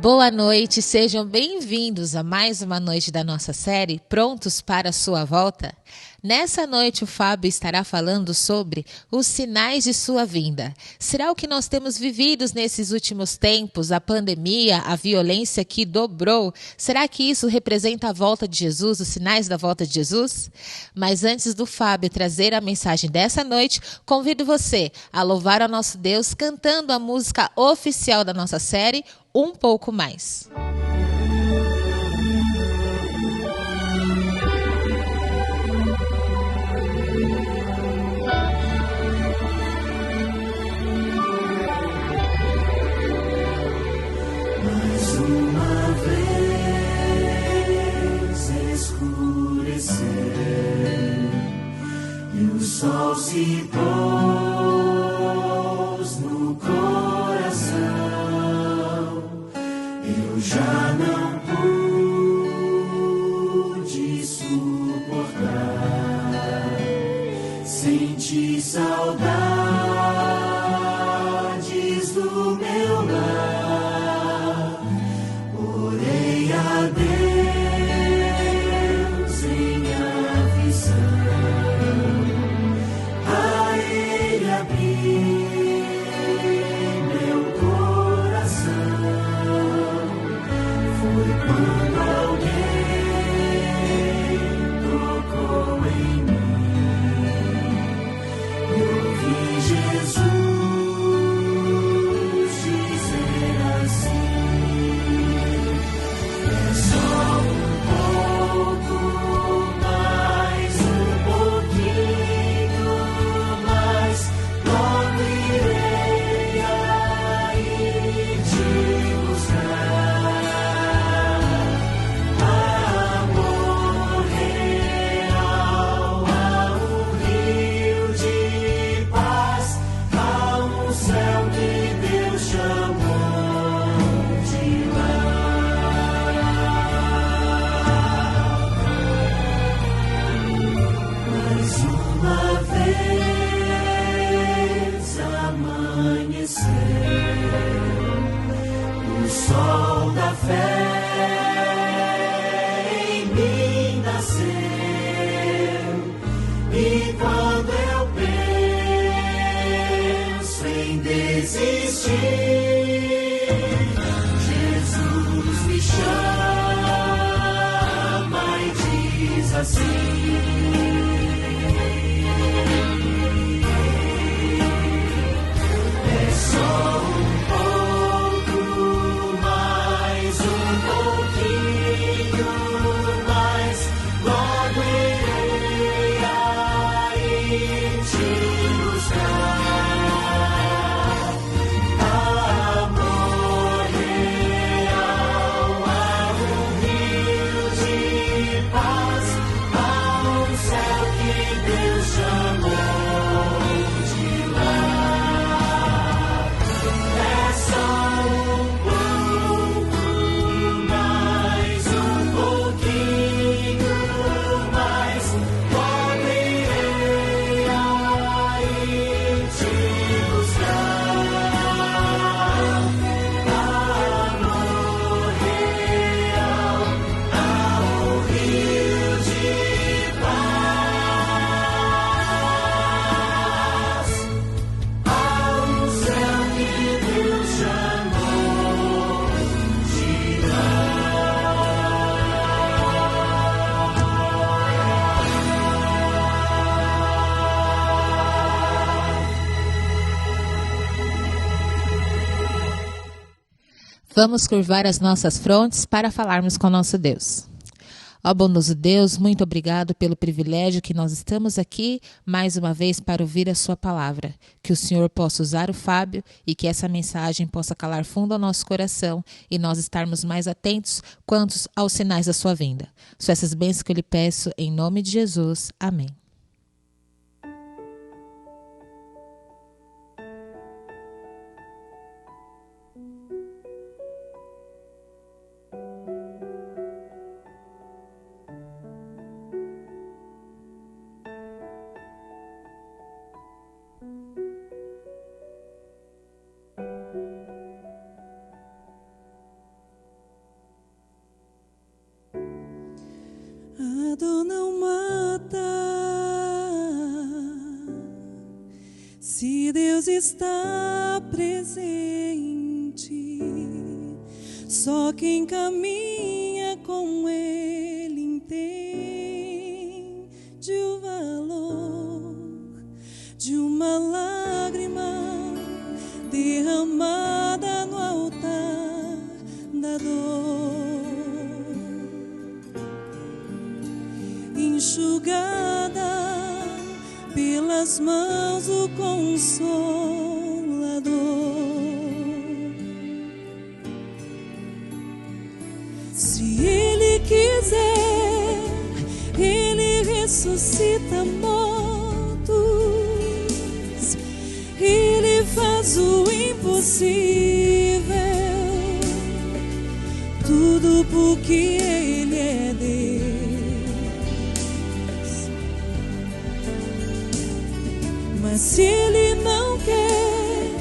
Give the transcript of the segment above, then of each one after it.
Boa noite, sejam bem-vindos a mais uma noite da nossa série Prontos para a Sua Volta? Nessa noite o Fábio estará falando sobre os sinais de sua vinda. Será o que nós temos vivido nesses últimos tempos, a pandemia, a violência que dobrou? Será que isso representa a volta de Jesus, os sinais da volta de Jesus? Mas antes do Fábio trazer a mensagem dessa noite, convido você a louvar ao nosso Deus cantando a música oficial da nossa série, Um Pouco Mais. Mais uma vez escureceu e o sol se pôs no coração. Eu já não pude suportar, senti saudades do meu lar. Orei a Deus em aflição, a Ele abri meu coração. Foi quando alguém tocou em mim, eu ouvi Jesus dizer assim: é só um pouco mais, um pouquinho mais, logo irei aí te buscar. Amor real, há um rio de paz, há um céu que Deus chamou de lar. Mais uma vez amanheceu, o sol da fé em mim nasceu. E quando eu penso em desistir, Jesus me chama e diz assim: é só um pouco mais, um pouquinho mais, logo irei aí te buscar. Amor real, há um rio de paz, há um céu que Deus chamou de lar. É só um pouco mais, um pouquinho mais, logo irei aí te buscar. Amor real, há um rio de paz, há um céu que Deus chamou de Vamos curvar as nossas frontes para falarmos com nosso Deus. Ó bondoso Deus, muito obrigado pelo privilégio que nós estamos aqui mais uma vez para ouvir a sua palavra. Que o Senhor possa usar o Fábio e que essa mensagem possa calar fundo ao nosso coração e nós estarmos mais atentos quanto aos sinais da sua vinda. São essas bênçãos que eu lhe peço em nome de Jesus. Amém. que Deus está presente. Só quem caminha com Ele entende o valor de uma lágrima derramada no altar da dor, enxugada pelas mãos do Consolador. Se Ele quiser, Ele ressuscita mortos, Ele faz o impossível, tudo porque Ele é Deus. Mas se Ele não quer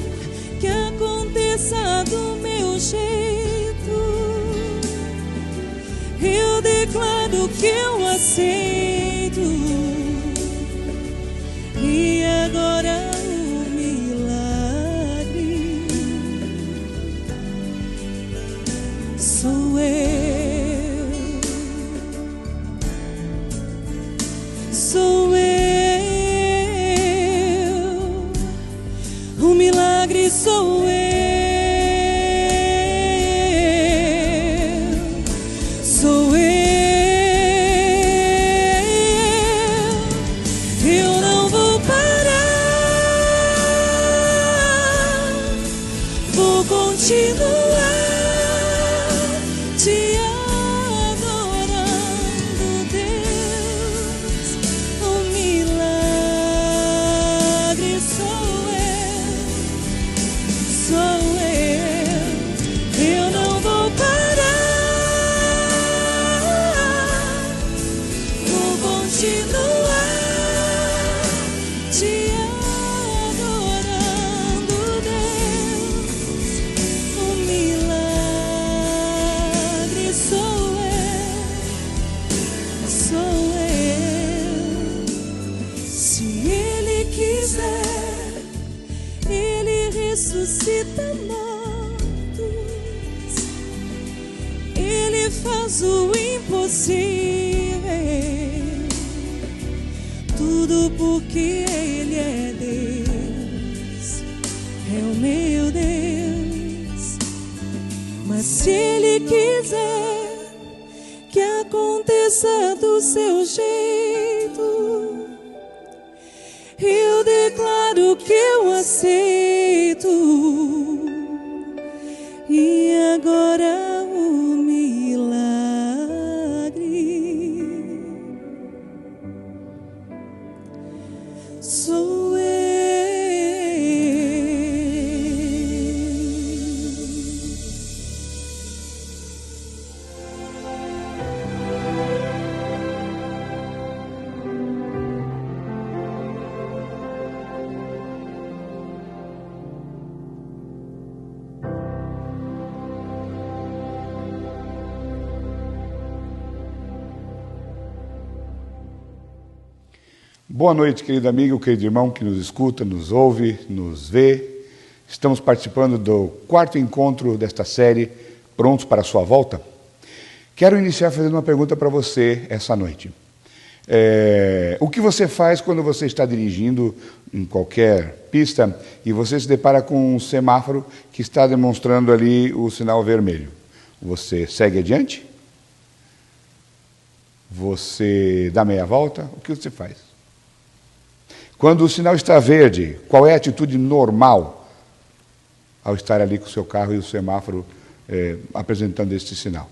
que aconteça do meu jeito, eu declaro que eu aceito. E agora o milagre sou eu. Sou eu. O milagre sou eu. Sou eu. Eu não vou parar. Vou continuar te adorando, Deus. O milagre sou eu. Sou eu. Eu não vou parar. Vou continuar te adorando, Deus. O milagre sou eu. Sou eu. Se Ele quiser, Ele ressuscita mortos, Ele faz o impossível, tudo porque Ele é Deus, é o meu Deus. Mas se Ele quiser que aconteça do seu jeito, eu declaro que eu aceito. E agora o milagre sou eu. Boa noite, querido amigo, querido irmão que nos escuta, nos ouve, nos vê. Estamos participando do 4º encontro desta série, Prontos para a Sua Volta. Quero iniciar fazendo uma pergunta para você essa noite. O que você faz quando você está dirigindo em qualquer pista e você se depara com um semáforo que está demonstrando ali o sinal vermelho? Você segue adiante? Você dá meia volta? O que você faz? Quando o sinal está verde, qual é a atitude normal ao estar ali com o seu carro e o semáforo apresentando este sinal?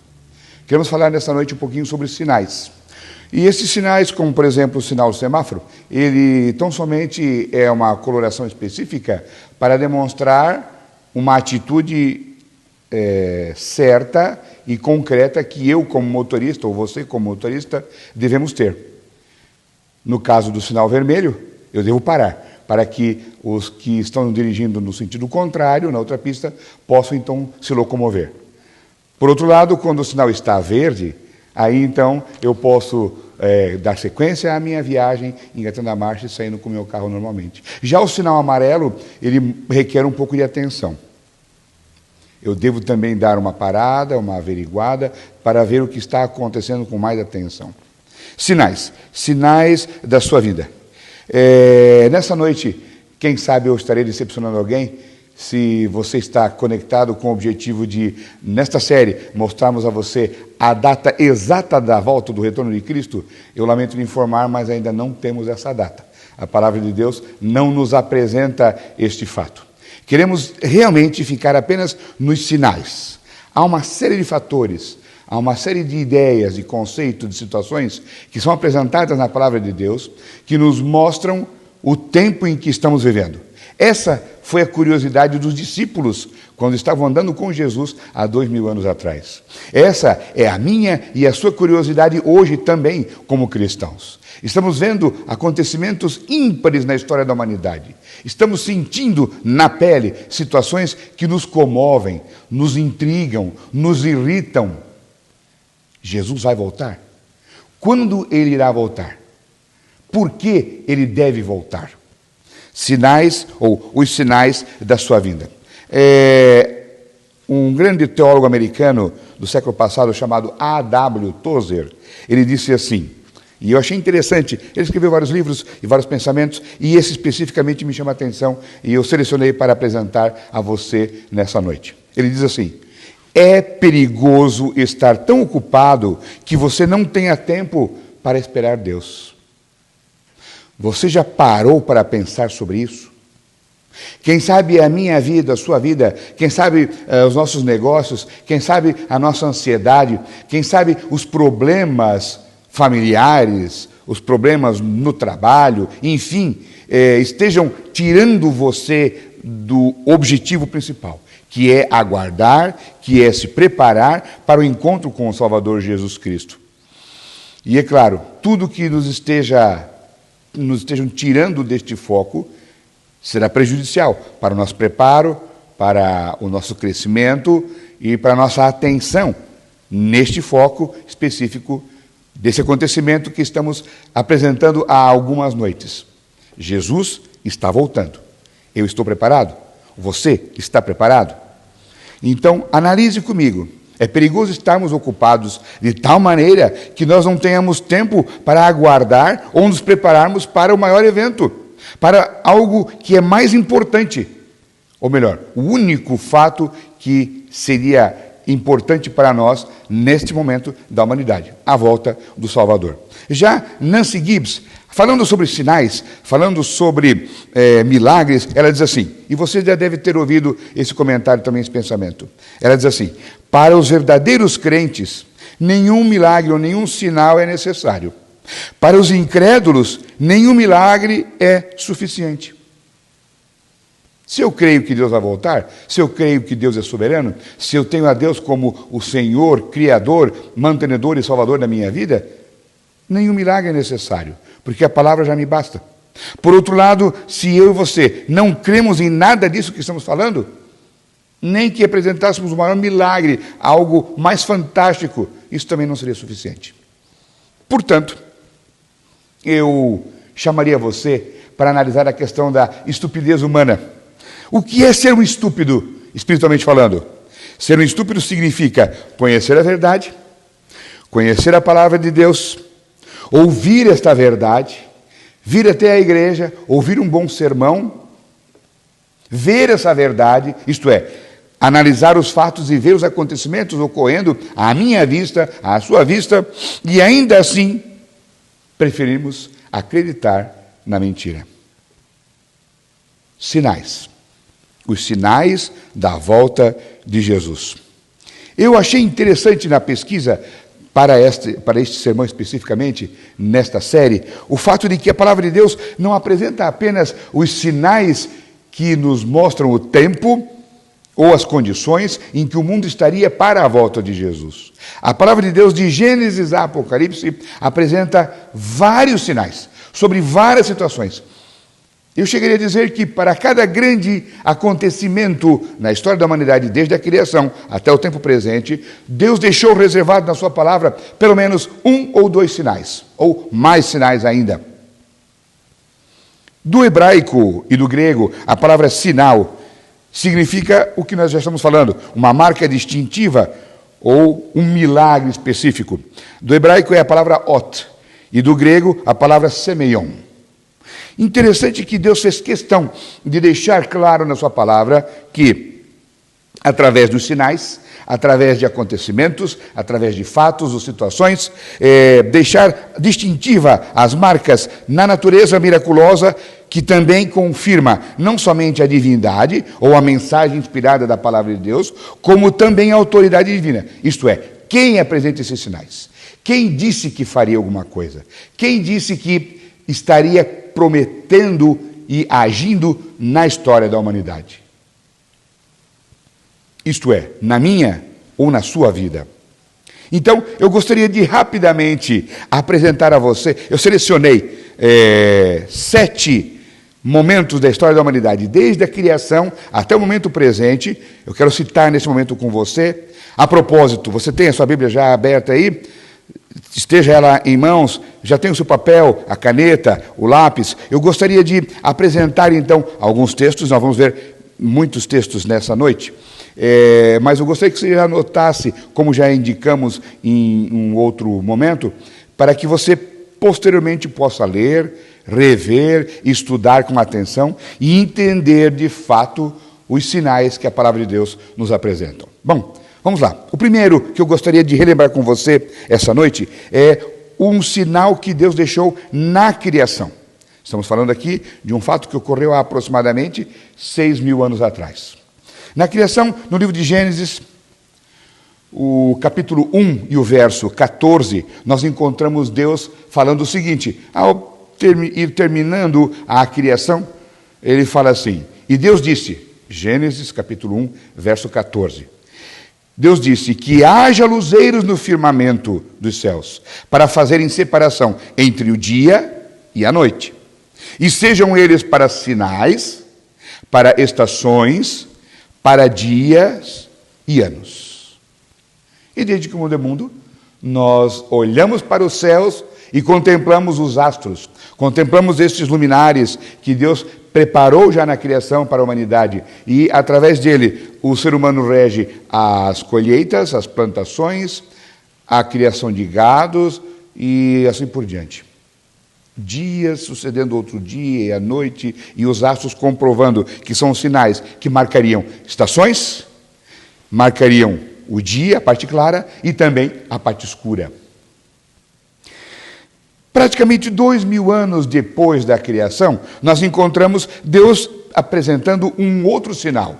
Queremos falar nessa noite um pouquinho sobre sinais. E esses sinais, como por exemplo o sinal do semáforo, ele tão somente é uma coloração específica para demonstrar uma atitude certa e concreta que eu como motorista, ou você como motorista, devemos ter. No caso do sinal vermelho, eu devo parar, para que os que estão dirigindo no sentido contrário, na outra pista, possam então se locomover. Por outro lado, quando o sinal está verde, aí então eu posso dar sequência à minha viagem, engatando a marcha e saindo com o meu carro normalmente. Já o sinal amarelo, ele requer um pouco de atenção. Eu devo também dar uma parada, uma averiguada, para ver o que está acontecendo com mais atenção. Sinais da sua vida. Nessa noite, quem sabe eu estarei decepcionando alguém, se você está conectado com o objetivo de, nesta série, mostrarmos a você a data exata da volta do retorno de Cristo. Eu lamento lhe informar, mas ainda não temos essa data. A palavra de Deus não nos apresenta este fato. Queremos realmente ficar apenas nos sinais. Há uma série de fatores, há uma série de ideias, de conceitos, de situações que são apresentadas na palavra de Deus, que nos mostram o tempo em que estamos vivendo. Essa foi a curiosidade dos discípulos quando estavam andando com Jesus há 2000 anos atrás. Essa é a minha e a sua curiosidade hoje também como cristãos. Estamos vendo acontecimentos ímpares na história da humanidade. Estamos sentindo na pele situações que nos comovem, nos intrigam, nos irritam. Jesus vai voltar? Quando ele irá voltar? Por que ele deve voltar? Sinais, ou os sinais da sua vinda. Um grande teólogo americano do século passado, chamado A.W. Tozer, ele disse assim, e eu achei interessante, ele escreveu vários livros e vários pensamentos, e esse especificamente me chama a atenção, e eu selecionei para apresentar a você nessa noite. Ele diz assim: é perigoso estar tão ocupado que você não tenha tempo para esperar Deus. Você já parou para pensar sobre isso? Quem sabe a minha vida, a sua vida, quem sabe os nossos negócios, quem sabe a nossa ansiedade, quem sabe os problemas familiares, os problemas no trabalho, enfim, estejam tirando você do objetivo principal, que é aguardar, que é se preparar para o encontro com o Salvador Jesus Cristo. E é claro, tudo que nos estejam tirando deste foco será prejudicial para o nosso preparo, para o nosso crescimento e para a nossa atenção neste foco específico desse acontecimento que estamos apresentando há algumas noites. Jesus está voltando. Eu estou preparado? Você está preparado? Então, analise comigo. É perigoso estarmos ocupados de tal maneira que nós não tenhamos tempo para aguardar ou nos prepararmos para o maior evento, para algo que é mais importante, ou melhor, o único fato que seria importante para nós neste momento da humanidade, a volta do Salvador. Já Nancy Gibbs, falando sobre sinais, falando sobre milagres, ela diz assim, e você já deve ter ouvido esse comentário também, esse pensamento. Ela diz assim: para os verdadeiros crentes, nenhum milagre ou nenhum sinal é necessário. Para os incrédulos, nenhum milagre é suficiente. Se eu creio que Deus vai voltar, se eu creio que Deus é soberano, se eu tenho a Deus como o Senhor, Criador, mantenedor e Salvador da minha vida, nenhum milagre é necessário, porque a palavra já me basta. Por outro lado, se eu e você não cremos em nada disso que estamos falando, nem que apresentássemos o maior milagre, algo mais fantástico, isso também não seria suficiente. Portanto, eu chamaria você para analisar a questão da estupidez humana. O que é ser um estúpido, espiritualmente falando? Ser um estúpido significa conhecer a verdade, conhecer a palavra de Deus, ouvir esta verdade, vir até a igreja, ouvir um bom sermão, ver essa verdade, isto é, analisar os fatos e ver os acontecimentos ocorrendo à minha vista, à sua vista, e ainda assim preferimos acreditar na mentira. Sinais. Os sinais da volta de Jesus. Eu achei interessante na pesquisa para este sermão especificamente, nesta série, o fato de que a palavra de Deus não apresenta apenas os sinais que nos mostram o tempo ou as condições em que o mundo estaria para a volta de Jesus. A palavra de Deus, de Gênesis a Apocalipse, apresenta vários sinais sobre várias situações. Eu chegaria a dizer que para cada grande acontecimento na história da humanidade, desde a criação até o tempo presente, Deus deixou reservado na sua palavra pelo menos 1 ou 2 sinais, ou mais sinais ainda. Do hebraico e do grego, a palavra sinal significa o que nós já estamos falando, uma marca distintiva ou um milagre específico. Do hebraico é a palavra ot, e do grego a palavra semeion. Interessante que Deus fez questão de deixar claro na sua palavra que, através dos sinais, através de acontecimentos, através de fatos ou situações, deixar distintiva as marcas na natureza miraculosa que também confirma não somente a divindade ou a mensagem inspirada da palavra de Deus, como também a autoridade divina. Isto é, quem apresenta esses sinais? Quem disse que faria alguma coisa? Quem disse que estaria prometendo e agindo na história da humanidade? Isto é, na minha ou na sua vida. Então, eu gostaria de rapidamente apresentar a você, eu selecionei 7 momentos da história da humanidade, desde a criação até o momento presente. Eu quero citar nesse momento com você. A propósito, você tem a sua Bíblia já aberta aí? Esteja ela em mãos, já tem o seu papel, a caneta, o lápis. Eu gostaria de apresentar, então, alguns textos. Nós vamos ver muitos textos nessa noite. Mas eu gostaria que você já anotasse, como já indicamos em um outro momento, para que você posteriormente possa ler, rever, estudar com atenção e entender de fato os sinais que a palavra de Deus nos apresenta. Bom, vamos lá. O primeiro que eu gostaria de relembrar com você essa noite é um sinal que Deus deixou na criação. Estamos falando aqui de um fato que ocorreu há aproximadamente 6.000 anos atrás. Na criação, no livro de Gênesis, o capítulo 1 e o verso 14, nós encontramos Deus falando o seguinte: ao ir terminando a criação, ele fala assim: e Deus disse, Gênesis capítulo 1, verso 14, Deus disse que haja luzeiros no firmamento dos céus, para fazerem separação entre o dia e a noite, e sejam eles para sinais, para estações, para dias e anos. E desde que o mundo é mundo, nós olhamos para os céus e contemplamos os astros, contemplamos estes luminares que Deus preparou já na criação para a humanidade. E, através dele, o ser humano rege as colheitas, as plantações, a criação de gados e assim por diante. Dias sucedendo outro dia e a noite, e os astros comprovando que são sinais que marcariam estações, marcariam o dia, a parte clara, e também a parte escura. Praticamente 2.000 anos depois da criação, nós encontramos Deus apresentando um outro sinal.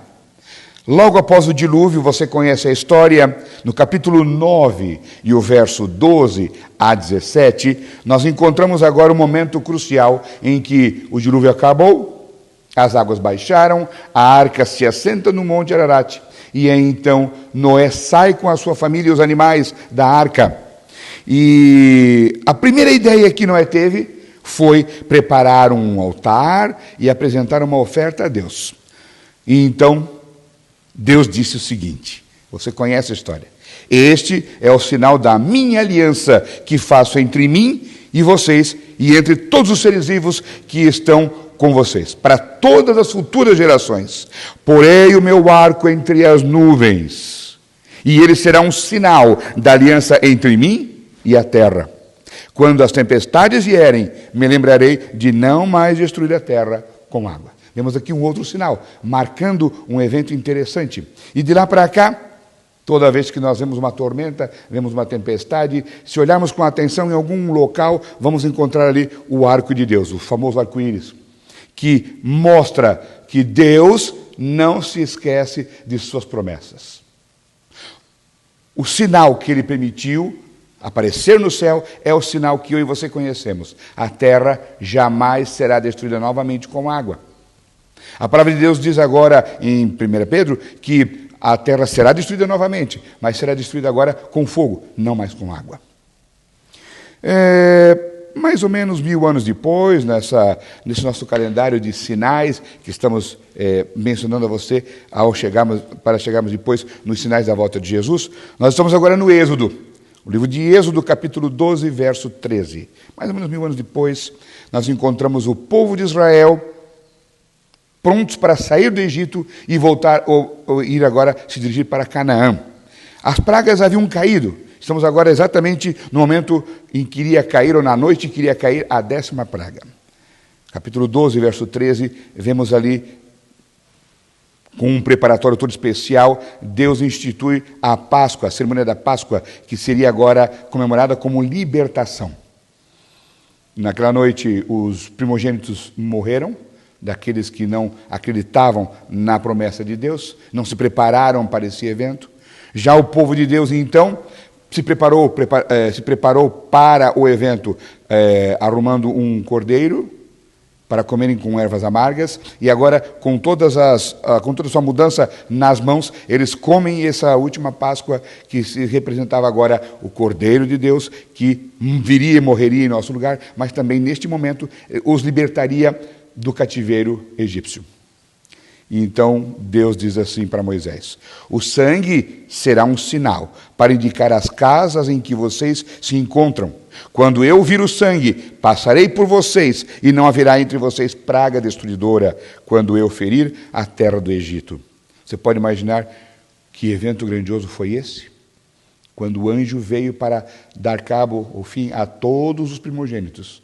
Logo após o dilúvio, você conhece a história, no capítulo 9 e o verso 12 a 17, nós encontramos agora um momento crucial em que o dilúvio acabou, as águas baixaram, a arca se assenta no Monte Ararat, e então Noé sai com a sua família e os animais da arca. E a primeira ideia que Noé teve foi preparar um altar e apresentar uma oferta a Deus. E então Deus disse o seguinte, você conhece a história: este é o sinal da minha aliança que faço entre mim e vocês e entre todos os seres vivos que estão com vocês, para todas as futuras gerações. Porei o meu arco entre as nuvens, e ele será um sinal da aliança entre mim e a terra. Quando as tempestades vierem, me lembrarei de não mais destruir a terra com água. Vemos aqui um outro sinal, marcando um evento interessante. E de lá para cá, toda vez que nós vemos uma tormenta, vemos uma tempestade, se olharmos com atenção em algum local, vamos encontrar ali o arco de Deus, o famoso arco-íris, que mostra que Deus não se esquece de suas promessas. O sinal que ele permitiu aparecer no céu é o sinal que eu e você conhecemos. A terra jamais será destruída novamente com água. A palavra de Deus diz agora em 1 Pedro que a terra será destruída novamente, mas será destruída agora com fogo, não mais com água. Mais ou menos 1000 anos depois, nesse nosso calendário de sinais que estamos mencionando a você para chegarmos depois nos sinais da volta de Jesus, nós estamos agora no Êxodo, o livro de Êxodo, capítulo 12, verso 13. Mais ou menos 1000 anos depois, nós encontramos o povo de Israel prontos para sair do Egito e voltar, ou ir agora se dirigir para Canaã. As pragas haviam caído. Estamos agora exatamente no momento em que iria cair, ou na noite que iria cair, a 10ª praga. Capítulo 12, verso 13, vemos ali, com um preparatório todo especial, Deus institui a Páscoa, a cerimônia da Páscoa, que seria agora comemorada como libertação. Naquela noite, os primogênitos morreram, daqueles que não acreditavam na promessa de Deus, não se prepararam para esse evento. Já o povo de Deus, então, se preparou para o evento, arrumando um cordeiro para comerem com ervas amargas, e agora, com toda a sua mudança nas mãos, eles comem essa última Páscoa, que se representava agora o Cordeiro de Deus, que viria e morreria em nosso lugar, mas também, neste momento, os libertaria do cativeiro egípcio. E então Deus diz assim para Moisés: o sangue será um sinal para indicar as casas em que vocês se encontram. Quando eu vir o sangue, passarei por vocês, e não haverá entre vocês praga destruidora, quando eu ferir a terra do Egito. Você pode imaginar que evento grandioso foi esse? Quando o anjo veio para dar cabo, ou fim, a todos os primogênitos.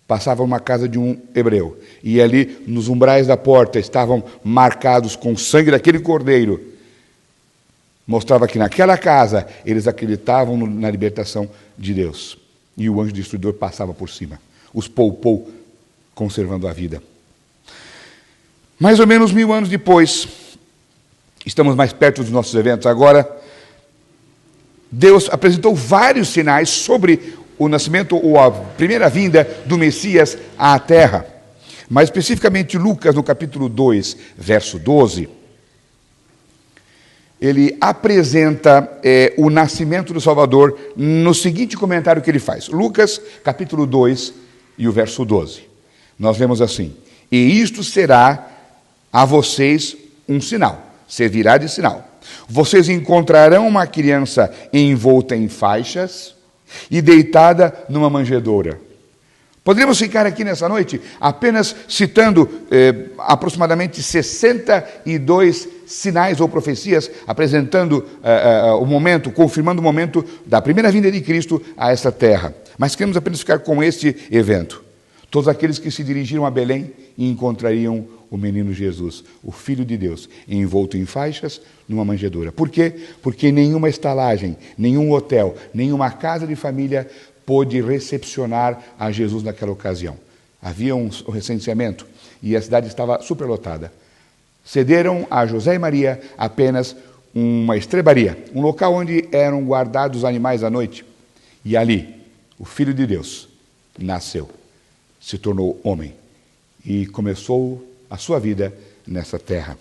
Passava uma casa de um hebreu, e ali nos umbrais da porta estavam marcados com o sangue daquele cordeiro. Mostrava que naquela casa eles acreditavam na libertação de Deus. E o anjo destruidor passava por cima, os poupou, conservando a vida. Mais ou menos 1000 anos depois, estamos mais perto dos nossos eventos agora, Deus apresentou vários sinais sobre o nascimento ou a primeira vinda do Messias à Terra. Mais especificamente, Lucas, no capítulo 2, verso 12, ele apresenta o nascimento do Salvador no seguinte comentário que ele faz. Lucas, capítulo 2, e o verso 12. Nós lemos assim: e isto será a vocês um sinal, servirá de sinal. Vocês encontrarão uma criança envolta em faixas e deitada numa manjedoura. Poderíamos ficar aqui nessa noite apenas citando aproximadamente 62 sinais ou profecias, apresentando o momento, confirmando o momento da primeira vinda de Cristo a essa terra. Mas queremos apenas ficar com este evento. Todos aqueles que se dirigiram a Belém e encontrariam o menino Jesus, o Filho de Deus, envolto em faixas, numa manjedoura. Por quê? Porque nenhuma estalagem, nenhum hotel, nenhuma casa de família pôde recepcionar a Jesus naquela ocasião. Havia um recenseamento e a cidade estava superlotada. Cederam a José e Maria apenas uma estrebaria, um local onde eram guardados os animais à noite. E ali, o Filho de Deus nasceu, se tornou homem e começou a sua vida nessa terra.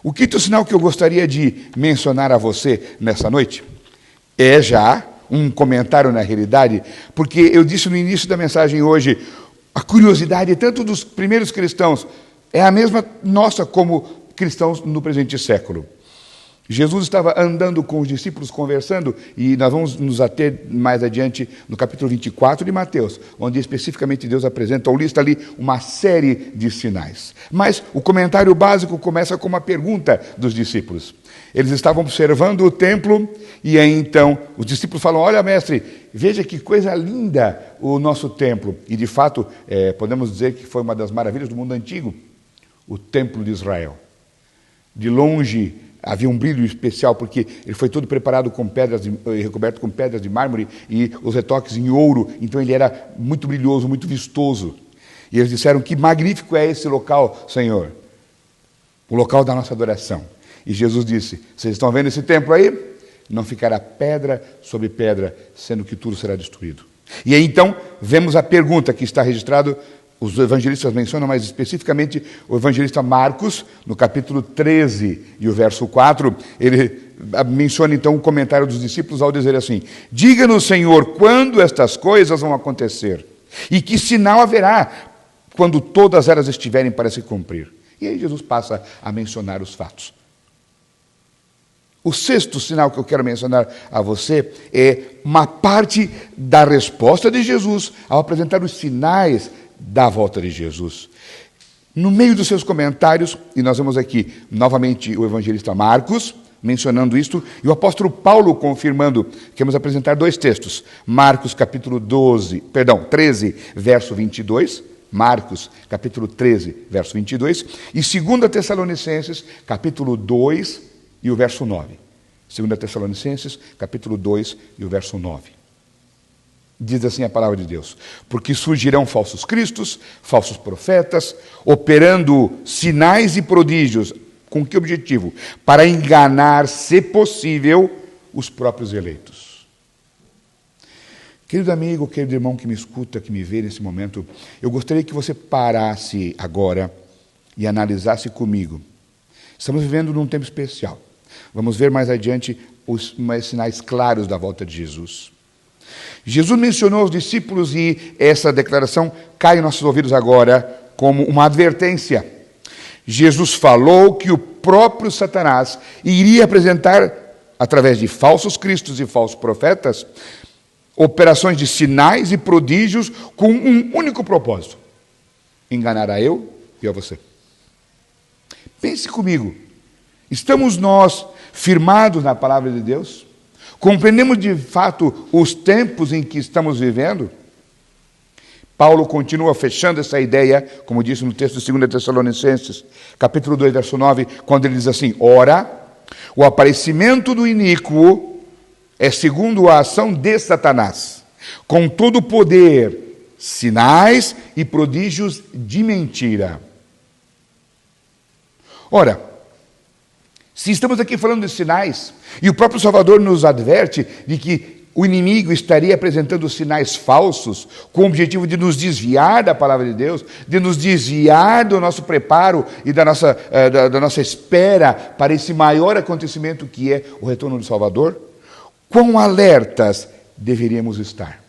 O quinto sinal que eu gostaria de mencionar a você nessa noite é já um comentário na realidade, porque eu disse no início da mensagem hoje, a curiosidade tanto dos primeiros cristãos é a mesma nossa como cristãos no presente século. Jesus estava andando com os discípulos, conversando, e nós vamos nos ater mais adiante no capítulo 24 de Mateus, onde especificamente Deus apresenta ou lista ali uma série de sinais. Mas o comentário básico começa com uma pergunta dos discípulos. Eles estavam observando o templo, e aí então os discípulos falam: olha, mestre, veja que coisa linda o nosso templo. E de fato, podemos dizer que foi uma das maravilhas do mundo antigo, o templo de Israel. De longe havia um brilho especial, porque ele foi todo preparado com pedras, recoberto com pedras de mármore e os retoques em ouro, então ele era muito brilhoso, muito vistoso. E eles disseram: que magnífico é esse local, Senhor, o local da nossa adoração. E Jesus disse: vocês estão vendo esse templo aí? Não ficará pedra sobre pedra, sendo que tudo será destruído. E aí então vemos a pergunta que está registrado. Os evangelistas mencionam mais especificamente o evangelista Marcos, no capítulo 13 e o verso 4, ele menciona então o comentário dos discípulos ao dizer assim: diga-nos, Senhor, quando estas coisas vão acontecer e que sinal haverá quando todas elas estiverem para se cumprir. E aí Jesus passa a mencionar os fatos. O sexto sinal que eu quero mencionar a você é uma parte da resposta de Jesus ao apresentar os sinais da volta de Jesus. No meio dos seus comentários, e nós vemos aqui novamente o evangelista Marcos mencionando isto, e o apóstolo Paulo confirmando, que vamos apresentar dois textos. Marcos capítulo 13, verso 22, Marcos capítulo 13, verso 22, e 2 Tessalonicenses capítulo 2, e o verso 9. 2 Tessalonicenses, capítulo 2 e o verso 9. Diz assim a palavra de Deus: porque surgirão falsos cristos, falsos profetas, operando sinais e prodígios. Com que objetivo? Para enganar, se possível, os próprios eleitos. Querido amigo, querido irmão que me escuta, que me vê nesse momento, eu gostaria que você parasse agora e analisasse comigo. Estamos vivendo num tempo especial. Vamos ver mais adiante os mais sinais claros da volta de Jesus. Jesus mencionou aos discípulos, e essa declaração cai em nossos ouvidos agora como uma advertência. Jesus falou que o próprio Satanás iria apresentar, através de falsos cristos e falsos profetas, operações de sinais e prodígios com um único propósito: enganar a eu e a você. Pense comigo. Estamos nós firmados na palavra de Deus? Compreendemos de fato os tempos em que estamos vivendo? Paulo continua fechando essa ideia, como disse no texto de 2 Tessalonicenses, capítulo 2, verso 9, quando ele diz assim: ora, o aparecimento do iníquo é segundo a ação de Satanás, com todo o poder, sinais e prodígios de mentira. Ora, se estamos aqui falando de sinais, e o próprio Salvador nos adverte de que o inimigo estaria apresentando sinais falsos, com o objetivo de nos desviar da palavra de Deus, de nos desviar do nosso preparo e da nossa espera para esse maior acontecimento que é o retorno do Salvador, quão alertas deveríamos estar?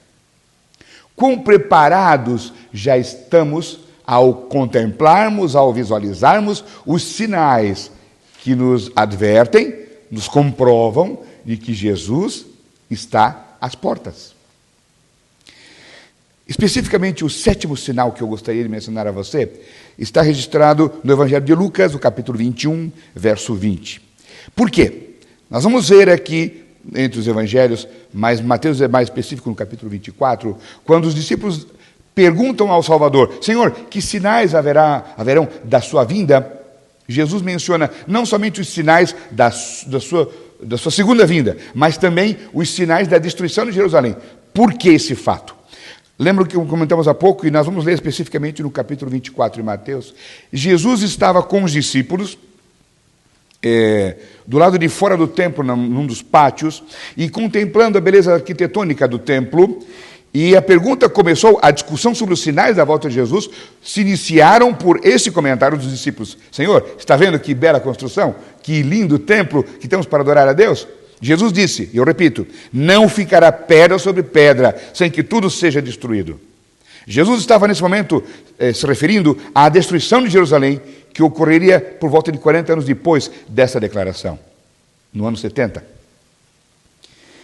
Quão preparados já estamos ao contemplarmos, ao visualizarmos os sinais que nos advertem, nos comprovam de que Jesus está às portas. Especificamente, o sétimo sinal que eu gostaria de mencionar a você está registrado no Evangelho de Lucas, no capítulo 21, verso 20. Por quê? Nós vamos ver aqui, entre os evangelhos, mas Mateus é mais específico no capítulo 24, quando os discípulos perguntam ao Salvador: Senhor, que sinais haverão da sua vinda? Jesus menciona não somente os sinais da sua segunda vinda, mas também os sinais da destruição de Jerusalém. Por que esse fato? Lembra que comentamos há pouco, e nós vamos ler especificamente no capítulo 24 de Mateus. Jesus estava com os discípulos do lado de fora do templo, num dos pátios, e contemplando a beleza arquitetônica do templo. E a pergunta começou, a discussão sobre os sinais da volta de Jesus se iniciaram por esse comentário dos discípulos: Senhor, está vendo que bela construção? Que lindo templo que temos para adorar a Deus? Jesus disse, e eu repito, não ficará pedra sobre pedra, sem que tudo seja destruído. Jesus estava nesse momento se referindo à destruição de Jerusalém, que ocorreria por volta de 40 anos depois dessa declaração, no ano 70.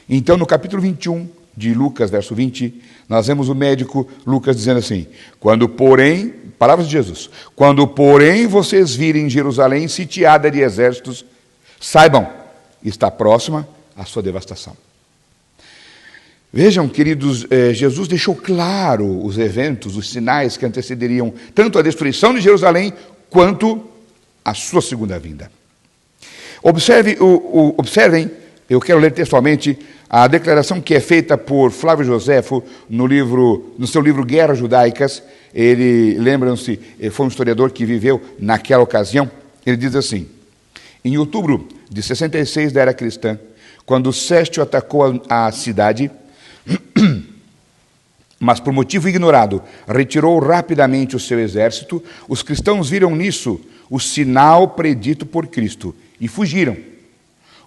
Então, no capítulo 21 de Lucas, verso 20, nós vemos o médico Lucas dizendo assim: quando porém, palavras de Jesus, quando porém vocês virem Jerusalém sitiada de exércitos, saibam, está próxima a sua devastação. Vejam, queridos, Jesus deixou claro os eventos, os sinais que antecederiam tanto a destruição de Jerusalém quanto a sua segunda vinda. Observem, eu quero ler textualmente a declaração que é feita por Flávio Joséfo no seu livro Guerras Judaicas. Ele, lembram-se, foi um historiador que viveu naquela ocasião. Ele diz assim: em outubro de 66 da era cristã, quando Céstio atacou a cidade, mas por motivo ignorado, retirou rapidamente o seu exército, os cristãos viram nisso o sinal predito por Cristo e fugiram.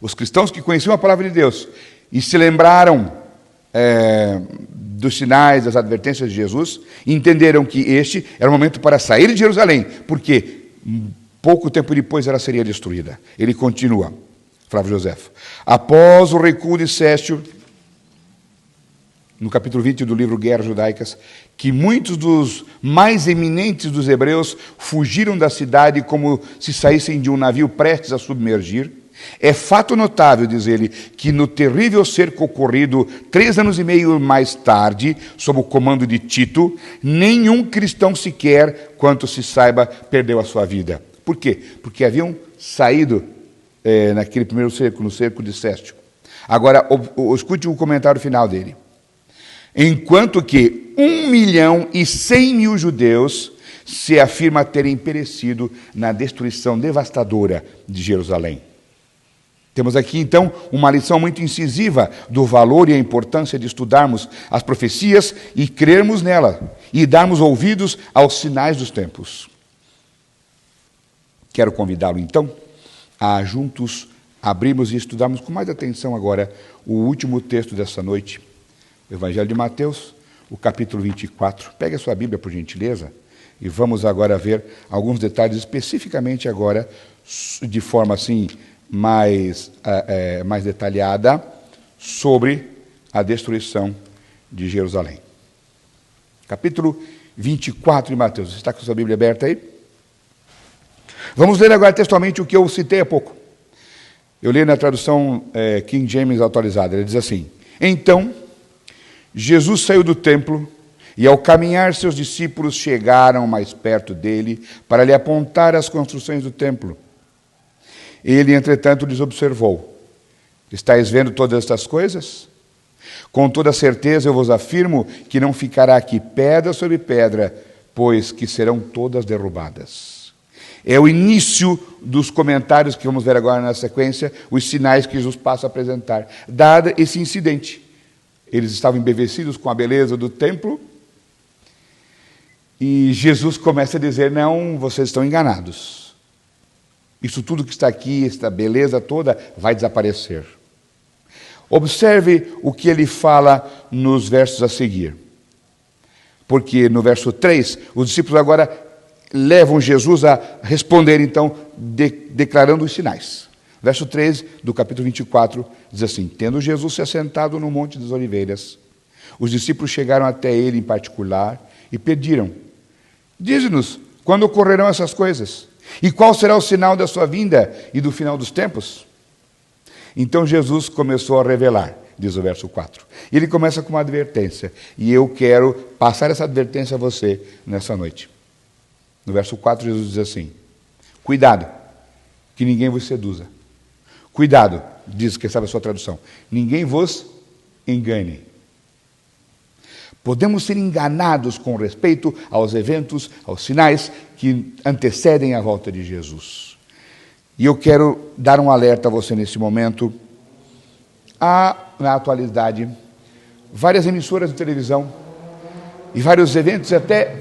Os cristãos que conheciam a palavra de Deus e se lembraram dos sinais, das advertências de Jesus, entenderam que este era o momento para sair de Jerusalém, porque pouco tempo depois ela seria destruída. Ele continua, Flávio José. Após o recuo de Céstio, no capítulo 20 do livro Guerras Judaicas, que muitos dos mais eminentes dos hebreus fugiram da cidade como se saíssem de um navio prestes a submergir. É fato notável, diz ele, que no terrível cerco ocorrido 3 anos e meio mais tarde, sob o comando de Tito, nenhum cristão sequer, quanto se saiba, perdeu a sua vida. Por quê? Porque haviam saído naquele primeiro cerco, no cerco de Céstio. Agora, escute o comentário final dele. Enquanto que 1.100.000 judeus se afirma terem perecido na destruição devastadora de Jerusalém. Temos aqui, então, uma lição muito incisiva do valor e a importância de estudarmos as profecias e crermos nela, e darmos ouvidos aos sinais dos tempos. Quero convidá-lo, então, a juntos abrirmos e estudarmos com mais atenção agora o último texto dessa noite, o Evangelho de Mateus, o capítulo 24. Pegue a sua Bíblia, por gentileza, e vamos agora ver alguns detalhes especificamente agora, de forma assim mais detalhada, sobre a destruição de Jerusalém. Capítulo 24 de Mateus. Você está com a sua Bíblia aberta aí? Vamos ler agora textualmente o que eu citei há pouco. Eu li na tradução King James atualizada. Ele diz assim: Então, Jesus saiu do templo e, ao caminhar, seus discípulos chegaram mais perto dele para lhe apontar as construções do templo. Ele, entretanto, lhes observou: Estais vendo todas estas coisas? Com toda certeza eu vos afirmo que não ficará aqui pedra sobre pedra, pois que serão todas derrubadas. É o início dos comentários que vamos ver agora na sequência, os sinais que Jesus passa a apresentar. Dado esse incidente, eles estavam embevecidos com a beleza do templo, e Jesus começa a dizer: não, vocês estão enganados. Isso tudo que está aqui, esta beleza toda, vai desaparecer. Observe o que ele fala nos versos a seguir. Porque no verso 3, os discípulos agora levam Jesus a responder, então, declarando os sinais. Verso 13 do capítulo 24 diz assim: Tendo Jesus se assentado no Monte das Oliveiras, os discípulos chegaram até ele em particular e pediram: Dize-nos, quando ocorrerão essas coisas? E qual será o sinal da sua vinda e do final dos tempos? Então Jesus começou a revelar, diz o verso 4. E ele começa com uma advertência, e eu quero passar essa advertência a você nessa noite. No verso 4, Jesus diz assim: Cuidado, que ninguém vos seduza. Cuidado, diz que sabe a sua tradução, ninguém vos engane. Podemos ser enganados com respeito aos eventos, aos sinais que antecedem a volta de Jesus. E eu quero dar um alerta a você nesse momento. Há, na atualidade, várias emissoras de televisão e vários eventos, até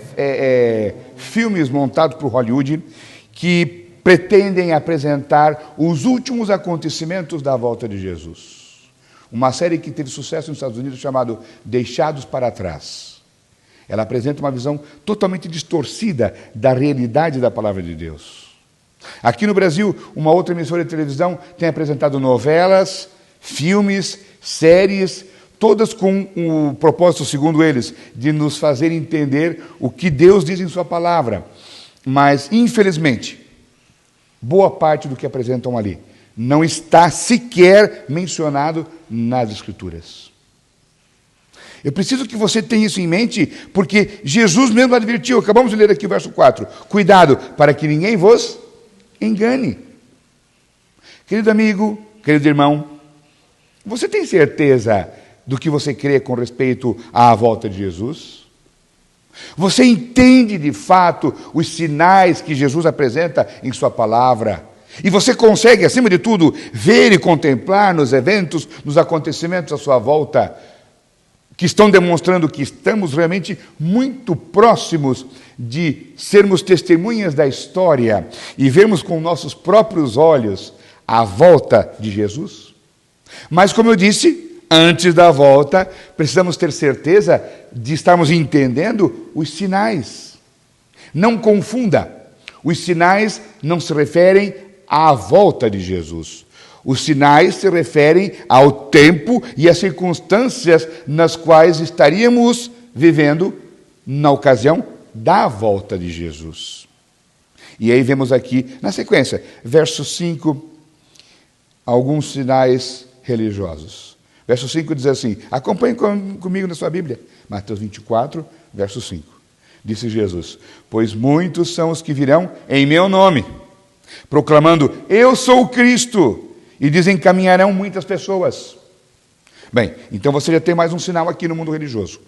filmes montados por Hollywood, que pretendem apresentar os últimos acontecimentos da volta de Jesus. Uma série que teve sucesso nos Estados Unidos, chamado Deixados para Trás. Ela apresenta uma visão totalmente distorcida da realidade da palavra de Deus. Aqui no Brasil, uma outra emissora de televisão tem apresentado novelas, filmes, séries, todas com o propósito, segundo eles, de nos fazer entender o que Deus diz em sua palavra. Mas, infelizmente, boa parte do que apresentam ali não está sequer mencionado nas Escrituras. Eu preciso que você tenha isso em mente, porque Jesus mesmo advertiu, acabamos de ler aqui o verso 4, cuidado, para que ninguém vos engane. Querido amigo, querido irmão, você tem certeza do que você crê com respeito à volta de Jesus? Você entende de fato os sinais que Jesus apresenta em sua palavra? E você consegue, acima de tudo, ver e contemplar nos eventos, nos acontecimentos à sua volta, que estão demonstrando que estamos realmente muito próximos de sermos testemunhas da história e vermos com nossos próprios olhos a volta de Jesus. Mas, como eu disse, antes da volta, precisamos ter certeza de estarmos entendendo os sinais. Não confunda, os sinais não se referem à volta de Jesus. Os sinais se referem ao tempo e às circunstâncias nas quais estaríamos vivendo na ocasião da volta de Jesus. E aí vemos aqui, na sequência, verso 5, alguns sinais religiosos. Verso 5 diz assim, acompanhe comigo na sua Bíblia, Mateus 24, verso 5. Disse Jesus, pois muitos são os que virão em meu nome, proclamando, eu sou o Cristo, e desencaminharão muitas pessoas. Bem, então você já tem mais um sinal aqui no mundo religioso.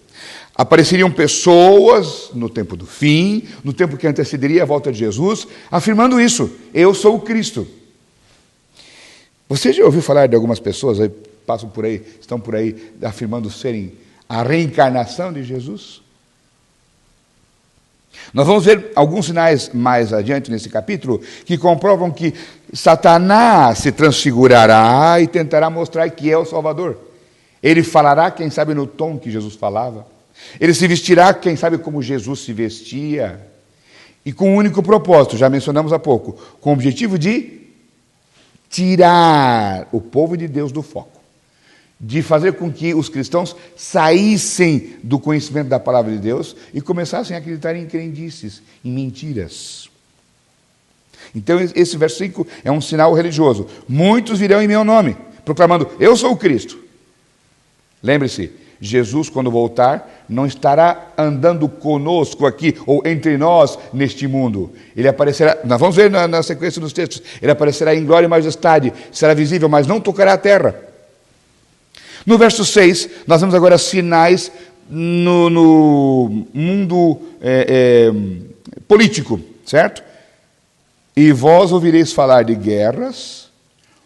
Apareceriam pessoas no tempo do fim, no tempo que antecederia a volta de Jesus, afirmando isso, eu sou o Cristo. Você já ouviu falar de algumas pessoas, aí, passam por aí, estão por aí, afirmando serem a reencarnação de Jesus? Nós vamos ver alguns sinais mais adiante nesse capítulo que comprovam que Satanás se transfigurará e tentará mostrar que é o Salvador. Ele falará, quem sabe, no tom que Jesus falava. Ele se vestirá, quem sabe, como Jesus se vestia. E com um único propósito, já mencionamos há pouco, com o objetivo de tirar o povo de Deus do foco. De fazer com que os cristãos saíssem do conhecimento da palavra de Deus e começassem a acreditar em crendices, em mentiras. Então, esse verso 5 é um sinal religioso. Muitos virão em meu nome, proclamando, eu sou o Cristo. Lembre-se, Jesus, quando voltar, não estará andando conosco aqui, ou entre nós, neste mundo. Ele aparecerá, nós vamos ver na sequência dos textos, ele aparecerá em glória e majestade, será visível, mas não tocará a terra. No verso 6, nós vemos agora sinais no mundo político, certo? E vós ouvireis falar de guerras,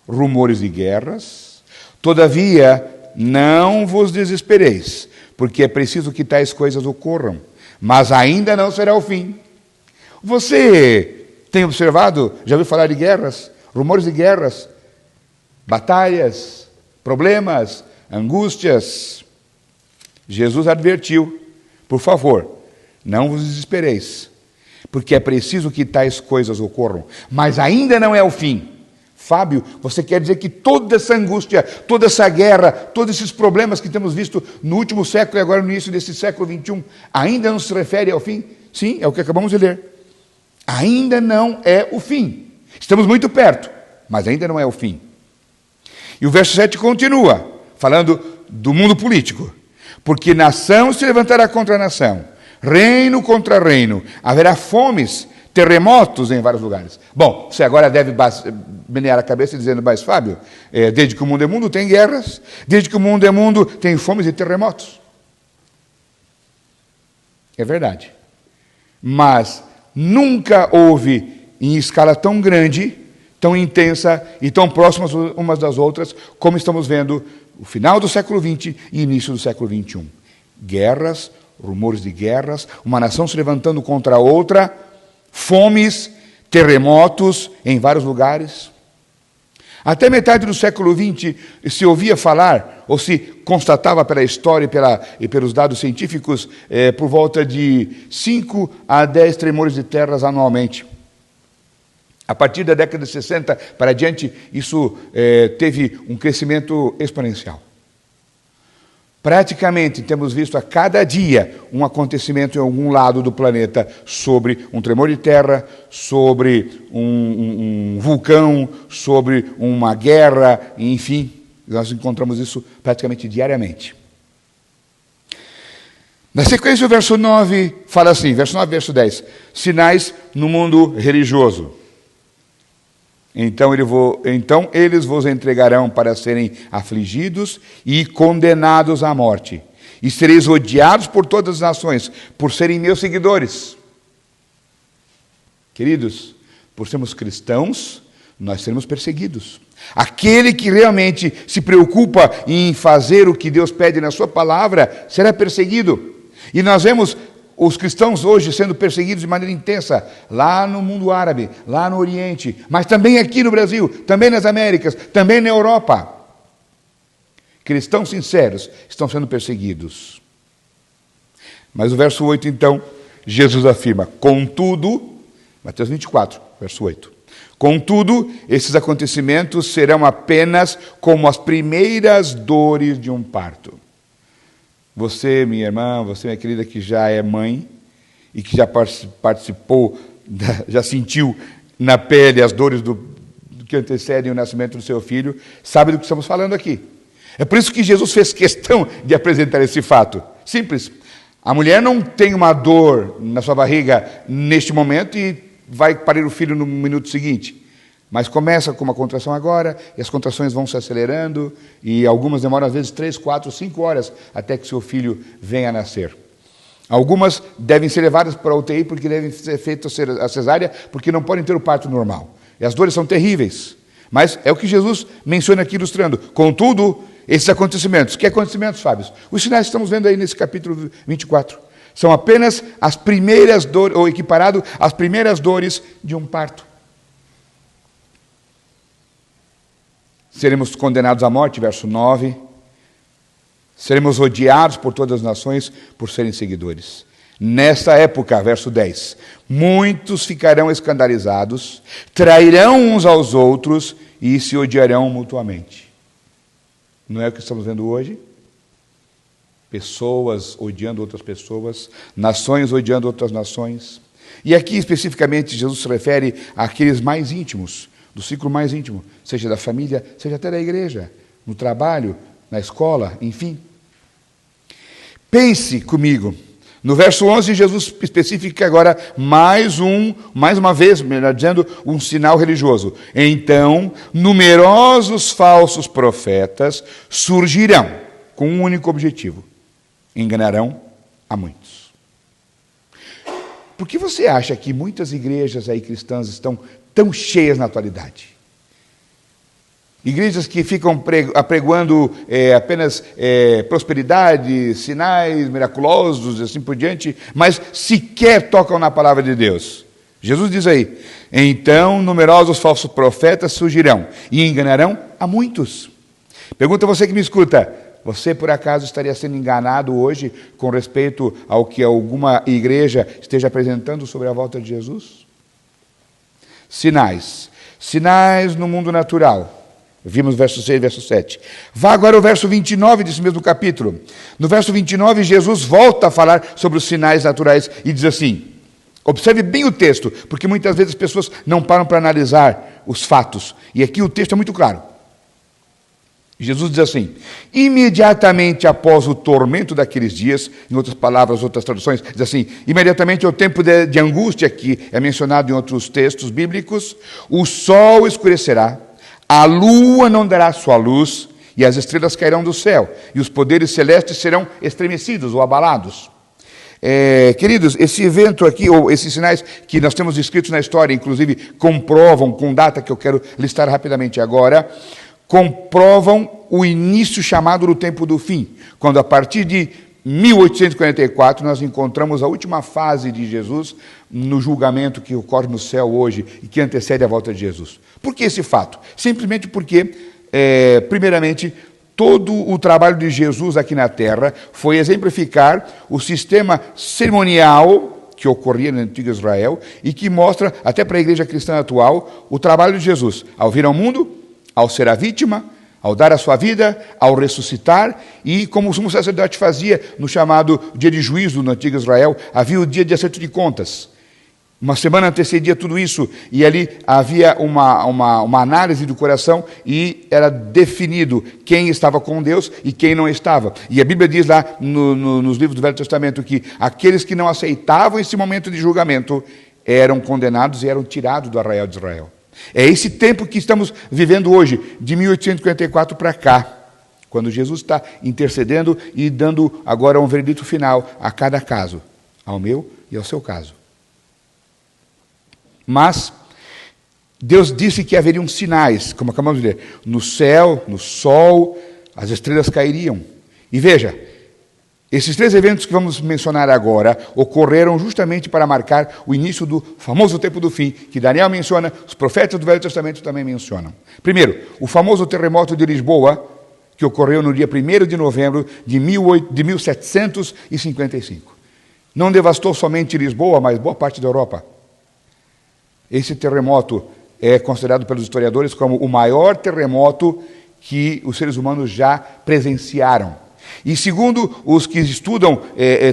rumores de guerras, todavia não vos desespereis, porque é preciso que tais coisas ocorram, mas ainda não será o fim. Você tem observado, já ouviu falar de guerras, rumores de guerras, batalhas, problemas, angústias? Jesus advertiu, por favor, não vos desespereis, porque é preciso que tais coisas ocorram, mas ainda não é o fim. Fábio, você quer dizer que toda essa angústia, toda essa guerra, todos esses problemas que temos visto no último século e agora no início desse século XXI, ainda não se refere ao fim? Sim, é o que acabamos de ler. Ainda não é o fim. Estamos muito perto, mas ainda não é o fim. E o verso 7 continua, falando do mundo político. Porque nação se levantará contra nação, reino contra reino, haverá fomes, terremotos em vários lugares. Bom, você agora deve menear a cabeça dizendo, mas Fábio, desde que o mundo é mundo tem guerras, desde que o mundo é mundo tem fomes e terremotos. É verdade. Mas nunca houve em escala tão grande, tão intensa e tão próximas umas das outras, como estamos vendo o final do século XX e início do século XXI. Guerras, rumores de guerras, uma nação se levantando contra a outra, fomes, terremotos em vários lugares. Até metade do século XX se ouvia falar, ou se constatava pela história e pelos dados científicos, por volta de 5 a 10 tremores de terras anualmente. A partir da década de 60 para adiante, isso teve um crescimento exponencial. Praticamente temos visto a cada dia um acontecimento em algum lado do planeta sobre um tremor de terra, sobre um vulcão, sobre uma guerra, enfim, nós encontramos isso praticamente diariamente. Na sequência, o verso 9 fala assim, verso 9, verso 10, sinais no mundo religioso. Então eles vos entregarão para serem afligidos e condenados à morte. E sereis odiados por todas as nações, por serem meus seguidores. Queridos, por sermos cristãos, nós seremos perseguidos. Aquele que realmente se preocupa em fazer o que Deus pede na sua palavra, será perseguido. E nós vemos os cristãos hoje sendo perseguidos de maneira intensa, lá no mundo árabe, lá no Oriente, mas também aqui no Brasil, também nas Américas, também na Europa. Cristãos sinceros estão sendo perseguidos. Mas o verso 8, então, Jesus afirma: contudo, Mateus 24, verso 8. Contudo, esses acontecimentos serão apenas como as primeiras dores de um parto. Você, minha irmã, você, minha querida, que já é mãe e que já participou, já sentiu na pele as dores do que antecedem o nascimento do seu filho, sabe do que estamos falando aqui. É por isso que Jesus fez questão de apresentar esse fato. Simples. A mulher não tem uma dor na sua barriga neste momento e vai parir o filho no minuto seguinte. Mas começa com uma contração agora, e as contrações vão se acelerando, e algumas demoram às vezes 3, 4, 5 horas até que seu filho venha a nascer. Algumas devem ser levadas para a UTI porque devem ser feitas a cesárea, porque não podem ter o parto normal. E as dores são terríveis. Mas é o que Jesus menciona aqui ilustrando. Contudo, esses acontecimentos. Que acontecimentos, Fábio? Os sinais que estamos vendo aí nesse capítulo 24. São apenas as primeiras dores, ou equiparado às primeiras dores de um parto. Seremos condenados à morte, verso 9. Seremos odiados por todas as nações por serem seguidores. Nesta época, verso 10, muitos ficarão escandalizados, trairão uns aos outros e se odiarão mutuamente. Não é o que estamos vendo hoje? Pessoas odiando outras pessoas, nações odiando outras nações. E aqui, especificamente, Jesus se refere àqueles mais íntimos, do ciclo mais íntimo, seja da família, seja até da igreja, no trabalho, na escola, enfim. Pense comigo. No verso 11, Jesus especifica agora mais uma vez, melhor dizendo, um sinal religioso. Então, numerosos falsos profetas surgirão com um único objetivo: enganarão a muitos. Por que você acha que muitas igrejas aí cristãs estão tão cheias na atualidade? Igrejas que ficam apregoando apenas prosperidade, sinais miraculosos e assim por diante, mas sequer tocam na palavra de Deus. Jesus diz aí: então numerosos falsos profetas surgirão e enganarão a muitos. Pergunta você que me escuta: você por acaso estaria sendo enganado hoje com respeito ao que alguma igreja esteja apresentando sobre a volta de Jesus? Sinais. Sinais no mundo natural. Vimos verso 6 e verso 7. Vá agora ao verso 29 desse mesmo capítulo. No verso 29, Jesus volta a falar sobre os sinais naturais e diz assim, observe bem o texto, porque muitas vezes as pessoas não param para analisar os fatos. E aqui o texto é muito claro. Jesus diz assim: imediatamente após o tormento daqueles dias, em outras palavras, outras traduções, diz assim, imediatamente ao tempo de angústia, que é mencionado em outros textos bíblicos, o sol escurecerá, a lua não dará sua luz, e as estrelas cairão do céu, e os poderes celestes serão estremecidos ou abalados. Queridos, esse evento aqui, ou esses sinais que nós temos descritos na história, inclusive comprovam com data que eu quero listar rapidamente agora, comprovam o início chamado do tempo do fim, quando a partir de 1844 nós encontramos a última fase de Jesus no julgamento que ocorre no céu hoje e que antecede a volta de Jesus. Por que esse fato? Simplesmente porque, primeiramente, todo o trabalho de Jesus aqui na terra foi exemplificar o sistema cerimonial que ocorria no antigo Israel e que mostra, até para a igreja cristã atual, o trabalho de Jesus ao vir ao mundo, ao ser a vítima, ao dar a sua vida, ao ressuscitar, e como o sumo sacerdote fazia no chamado dia de juízo no antigo Israel, havia o dia de acerto de contas. Uma semana antecedia tudo isso, e ali havia uma análise do coração, e era definido quem estava com Deus e quem não estava. E a Bíblia diz lá nos livros do Velho Testamento que aqueles que não aceitavam esse momento de julgamento eram condenados e eram tirados do arraial de Israel. É esse tempo que estamos vivendo hoje, de 1844 para cá, quando Jesus está intercedendo e dando agora um veredito final a cada caso, ao meu e ao seu caso. Mas Deus disse que haveriam sinais, como acabamos de ler, no céu, no sol, as estrelas cairiam. E veja, Esses 3 eventos que vamos mencionar agora ocorreram justamente para marcar o início do famoso tempo do fim, que Daniel menciona, os profetas do Velho Testamento também mencionam. Primeiro, o famoso terremoto de Lisboa, que ocorreu no dia 1º de novembro de 1755. Não devastou somente Lisboa, mas boa parte da Europa. Esse terremoto é considerado pelos historiadores como o maior terremoto que os seres humanos já presenciaram. E segundo os que estudam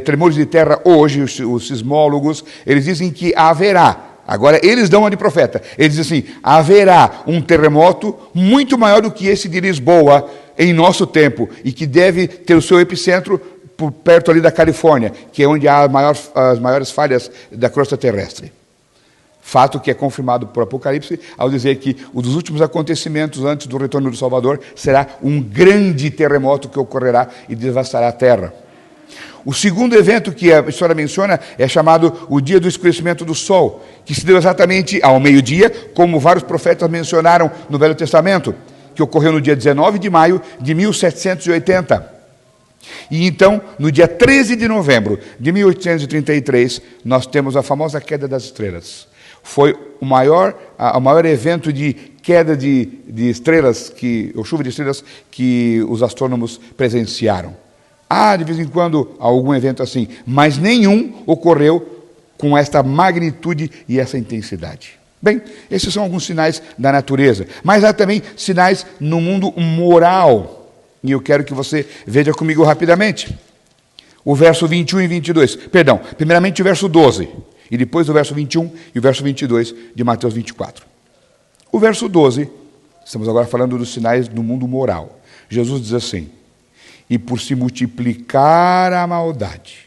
tremores de terra hoje, os sismólogos, eles dizem que haverá, agora eles dão uma de profeta, eles dizem assim, haverá um terremoto muito maior do que esse de Lisboa em nosso tempo, e que deve ter o seu epicentro por perto ali da Califórnia, que é onde há as maiores falhas da crosta terrestre. Fato que é confirmado por Apocalipse ao dizer que um dos últimos acontecimentos antes do retorno do Salvador será um grande terremoto que ocorrerá e devastará a terra. O segundo evento que a história menciona é chamado o dia do escurecimento do sol, que se deu exatamente ao meio-dia, como vários profetas mencionaram no Velho Testamento, que ocorreu no dia 19 de maio de 1780. E então, no dia 13 de novembro de 1833, nós temos a famosa queda das estrelas. Foi o maior evento de queda de estrelas, ou chuva de estrelas, que os astrônomos presenciaram. Há, de vez em quando, algum evento assim, mas nenhum ocorreu com esta magnitude e essa intensidade. Bem, esses são alguns sinais da natureza, mas há também sinais no mundo moral. E eu quero que você veja comigo rapidamente. O verso 21 e 22. Perdão, primeiramente o verso 12. E depois o verso 21 e o verso 22 de Mateus 24. O verso 12, estamos agora falando dos sinais do mundo moral. Jesus diz assim, e por se multiplicar a maldade,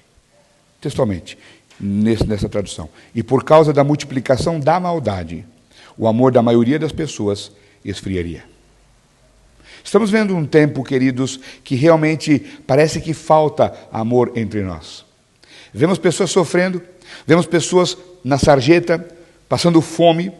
textualmente, nessa tradução, e por causa da multiplicação da maldade, o amor da maioria das pessoas esfriaria. Estamos vendo um tempo, queridos, que realmente parece que falta amor entre nós. Vemos pessoas sofrendo, vemos pessoas na sarjeta, passando fome,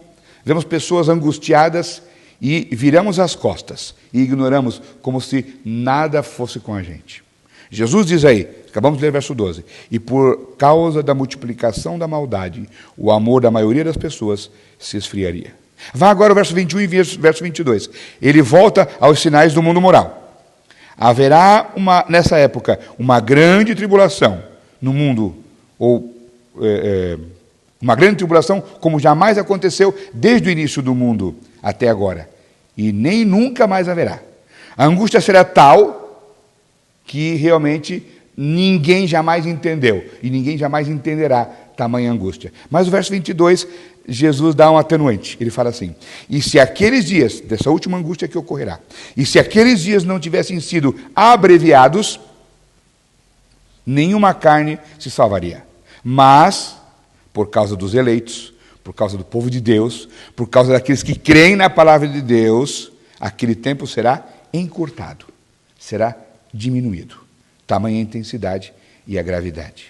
vemos pessoas angustiadas e viramos as costas e ignoramos como se nada fosse com a gente. Jesus diz aí, acabamos de ler verso 12, e por causa da multiplicação da maldade, o amor da maioria das pessoas se esfriaria. Vá agora ao verso 21 e verso 22. Ele volta aos sinais do mundo moral. Haverá, nessa época, uma grande tribulação no mundo, uma grande tribulação como jamais aconteceu desde o início do mundo até agora. E nem nunca mais haverá. A angústia será tal que realmente ninguém jamais entendeu. E ninguém jamais entenderá tamanha angústia. Mas o verso 22, Jesus dá um atenuante. Ele fala assim, e se aqueles dias, dessa última angústia que ocorrerá, e se aqueles dias não tivessem sido abreviados, nenhuma carne se salvaria. Mas, por causa dos eleitos, por causa do povo de Deus, por causa daqueles que creem na palavra de Deus, aquele tempo será encurtado, será diminuído. Tamanha a intensidade e a gravidade.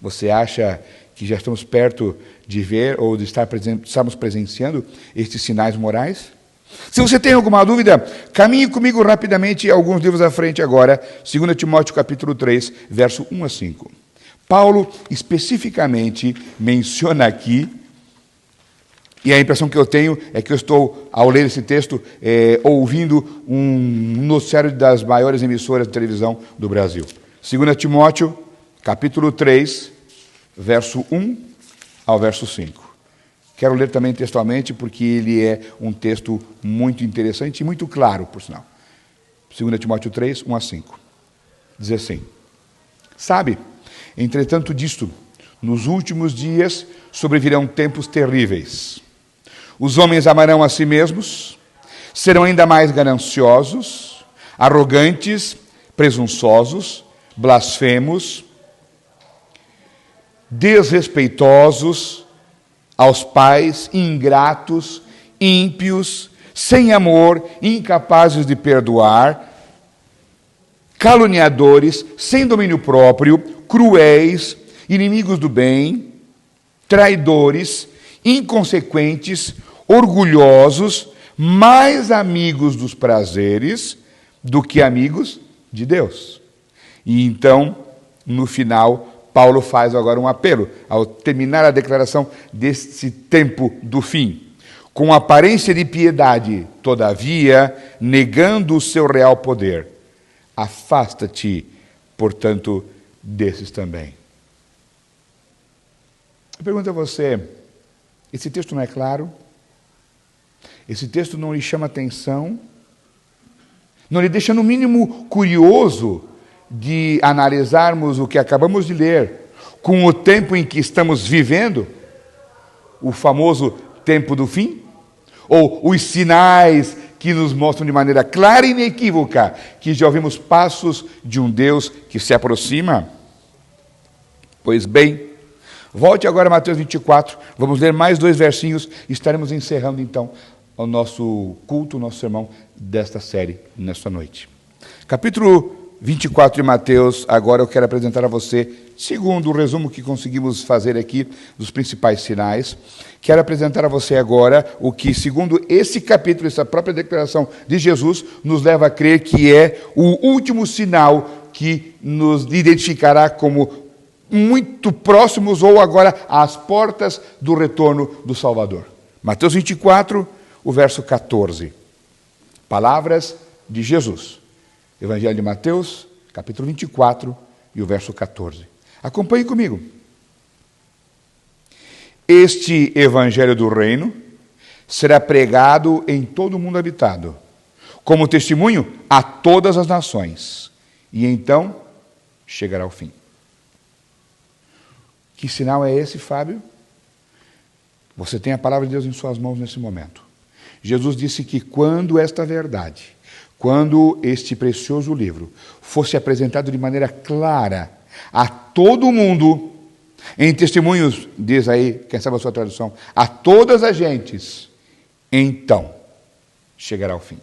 Você acha que já estamos perto de ver ou de estarmos presenciando estes sinais morais? Se você tem alguma dúvida, caminhe comigo rapidamente alguns livros à frente agora, 2 Timóteo capítulo 3, verso 1 a 5. Paulo especificamente menciona aqui, e a impressão que eu tenho é que eu estou, ao ler esse texto, ouvindo um noticiário das maiores emissoras de televisão do Brasil. 2 Timóteo capítulo 3, verso 1 ao verso 5. Quero ler também textualmente, porque ele é um texto muito interessante e muito claro, por sinal. 2 Timóteo 3, 1 a 5. Diz assim, sabe, entretanto disto, nos últimos dias sobrevirão tempos terríveis. Os homens amarão a si mesmos, serão ainda mais gananciosos, arrogantes, presunçosos, blasfemos, desrespeitosos aos pais, ingratos, ímpios, sem amor, incapazes de perdoar, caluniadores, sem domínio próprio, cruéis, inimigos do bem, traidores, inconsequentes, orgulhosos, mais amigos dos prazeres do que amigos de Deus. E então no final, Paulo faz agora um apelo, ao terminar a declaração desse tempo do fim. Com aparência de piedade, todavia, negando o seu real poder, afasta-te, portanto, desses também. Eu pergunto a você, esse texto não é claro? Esse texto não lhe chama atenção? Não lhe deixa, no mínimo, curioso de analisarmos o que acabamos de ler com o tempo em que estamos vivendo? O famoso tempo do fim? Ou os sinais que nos mostram de maneira clara e inequívoca que já ouvimos passos de um Deus que se aproxima? Pois bem, volte agora a Mateus 24, vamos ler mais 2 versinhos e estaremos encerrando então o nosso culto, o nosso sermão desta série nesta noite. Capítulo 24 de Mateus, agora eu quero apresentar a você, segundo o resumo que conseguimos fazer aqui dos principais sinais, quero apresentar a você agora o que, segundo esse capítulo, essa própria declaração de Jesus, nos leva a crer que é o último sinal que nos identificará como muito próximos ou agora às portas do retorno do Salvador. Mateus 24, o verso 14. Palavras de Jesus. Evangelho de Mateus, capítulo 24 e o verso 14. Acompanhe comigo. Este evangelho do reino será pregado em todo o mundo habitado, como testemunho a todas as nações, e então chegará o fim. Que sinal é esse, Fábio? Você tem a palavra de Deus em suas mãos nesse momento. Jesus disse que quando esta verdade, quando este precioso livro fosse apresentado de maneira clara a todo mundo, em testemunhos, diz aí, quem sabe a sua tradução, a todas as gentes, então chegará o fim.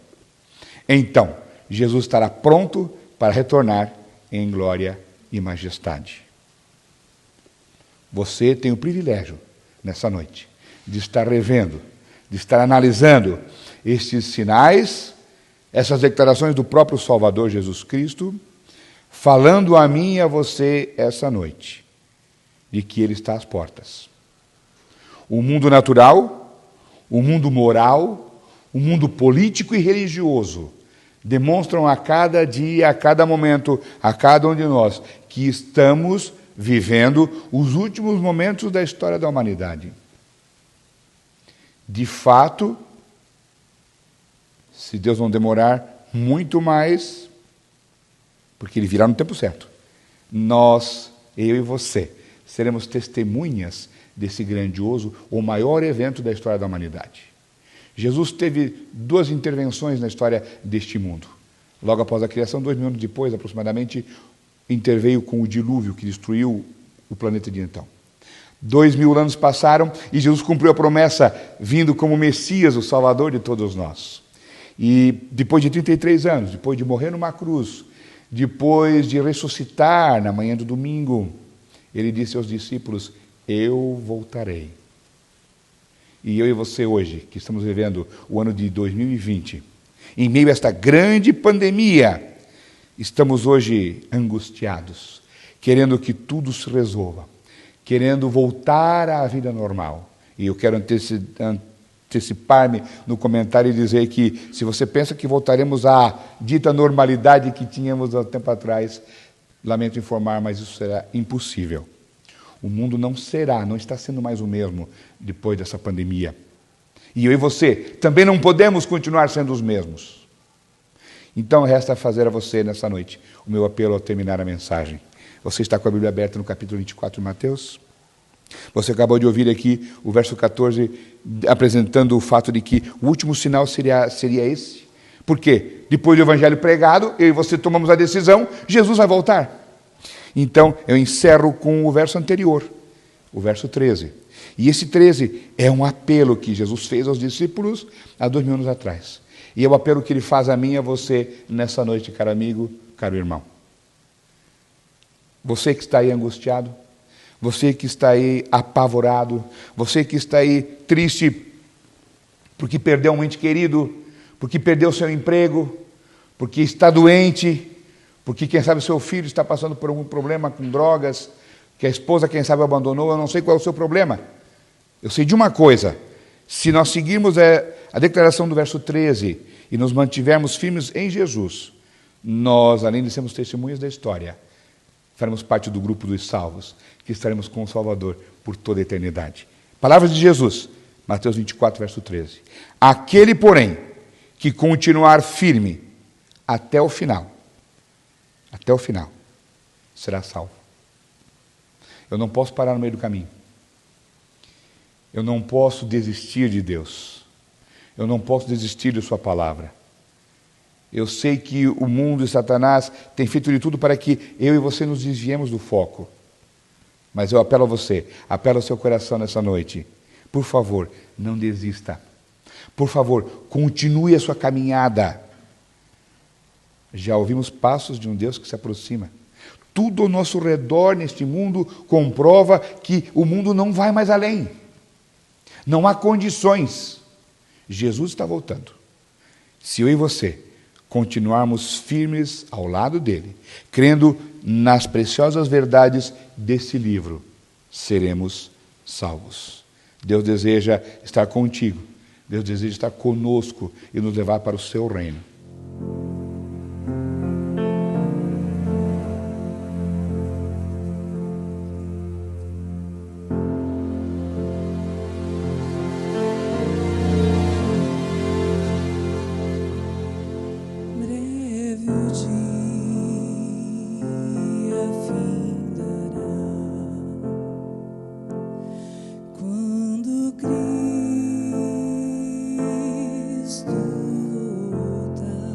Então, Jesus estará pronto para retornar em glória e majestade. Você tem o privilégio, nessa noite, de estar revendo, de estar analisando estes sinais, essas declarações do próprio Salvador Jesus Cristo, falando a mim e a você essa noite, de que Ele está às portas. O mundo natural, o mundo moral, o mundo político e religioso demonstram a cada dia, a cada momento, a cada um de nós, que estamos vivendo os últimos momentos da história da humanidade. De fato, se Deus não demorar muito mais, porque Ele virá no tempo certo, nós, eu e você, seremos testemunhas desse grandioso, o maior evento da história da humanidade. Jesus teve 2 intervenções na história deste mundo. Logo após a criação, 2.000 anos depois, aproximadamente, interveio com o dilúvio que destruiu o planeta de então. 2.000 anos passaram e Jesus cumpriu a promessa, vindo como Messias, o Salvador de todos nós. E depois de 33 anos, depois de morrer numa cruz, depois de ressuscitar na manhã do domingo, Ele disse aos discípulos: eu voltarei. E eu e você hoje, que estamos vivendo o ano de 2020, em meio a esta grande pandemia, estamos hoje angustiados, querendo que tudo se resolva, querendo voltar à vida normal. E eu quero antecipar-me no comentário e dizer que, se você pensa que voltaremos à dita normalidade que tínhamos há tempo atrás, lamento informar, mas isso será impossível. O mundo não está sendo mais o mesmo depois dessa pandemia. E eu e você também não podemos continuar sendo os mesmos. Então, resta fazer a você, nessa noite, o meu apelo ao terminar a mensagem. Você está com a Bíblia aberta no capítulo 24 de Mateus? Você acabou de ouvir aqui o verso 14, apresentando o fato de que o último sinal seria esse. Por quê? Depois do evangelho pregado, eu e você tomamos a decisão, Jesus vai voltar. Então, eu encerro com o verso anterior, o verso 13. E esse 13 é um apelo que Jesus fez aos discípulos há 2.000 anos atrás. E é o apelo que Ele faz a mim e a você nessa noite, caro amigo, caro irmão. Você que está aí angustiado, você que está aí apavorado, você que está aí triste porque perdeu um ente querido, porque perdeu seu emprego, porque está doente, Porque quem sabe o seu filho está passando por algum problema com drogas, que a esposa, quem sabe, abandonou, eu não sei qual é o seu problema. Eu sei de uma coisa, se nós seguirmos a declaração do verso 13 e nos mantivermos firmes em Jesus, nós, além de sermos testemunhas da história, faremos parte do grupo dos salvos, que estaremos com o Salvador por toda a eternidade. Palavras de Jesus, Mateus 24, verso 13. Aquele, porém, que continuar firme até o final, será salvo. Eu não posso parar no meio do caminho. Eu não posso desistir de Deus. Eu não posso desistir de sua palavra. Eu sei que o mundo e Satanás têm feito de tudo para que eu e você nos desviemos do foco. Mas eu apelo a você, apelo ao seu coração nessa noite. Por favor, não desista. Por favor, continue a sua caminhada. Já ouvimos passos de um Deus que se aproxima. Tudo ao nosso redor neste mundo comprova que o mundo não vai mais além. Não há condições. Jesus está voltando. Se eu e você continuarmos firmes ao lado dele, crendo nas preciosas verdades desse livro, seremos salvos. Deus deseja estar contigo. Deus deseja estar conosco e nos levar para o seu reino. Breve o dia findará, quando Cristo voltar,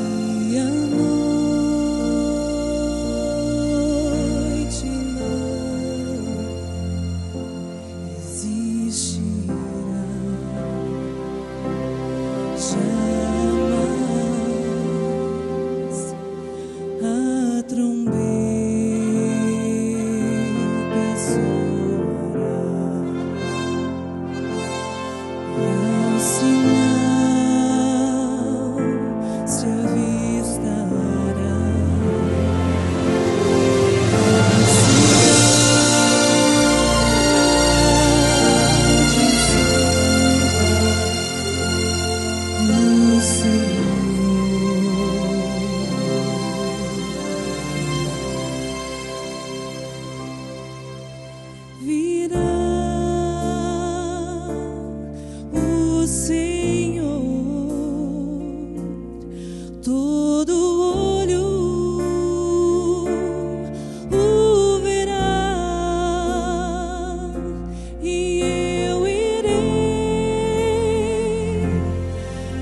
e a noite não existirá. Jamais a trombeta soará, e ao sinal se avistará do Senhor. Virá o Senhor, todo olho o verá, e eu irei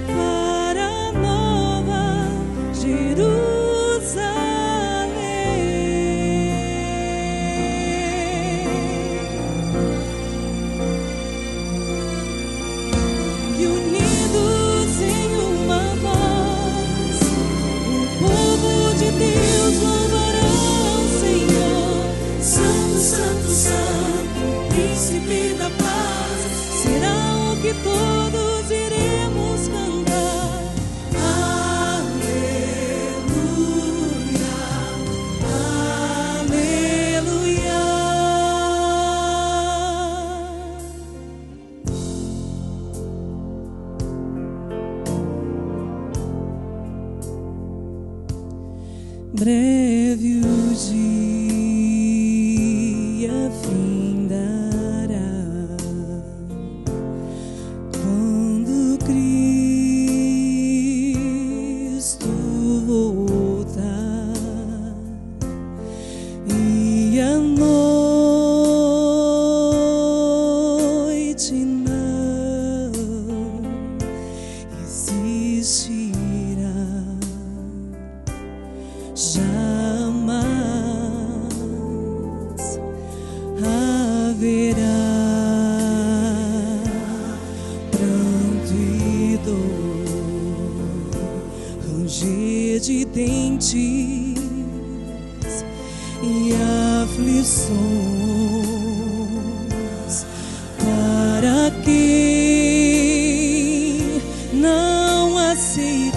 para a nova Jerusalém. E unidos em uma voz, o povo de Deus louvará o Senhor. Santo, Santo, Santo, Príncipe da paz, será o que todos iremos cantar. Aleluia, aleluia. Breve o dia findará, quando Cristo voltar, e a noite não existirá. Jamais haverá pranto e dor, ranger de dentes e aflições para quem não aceitar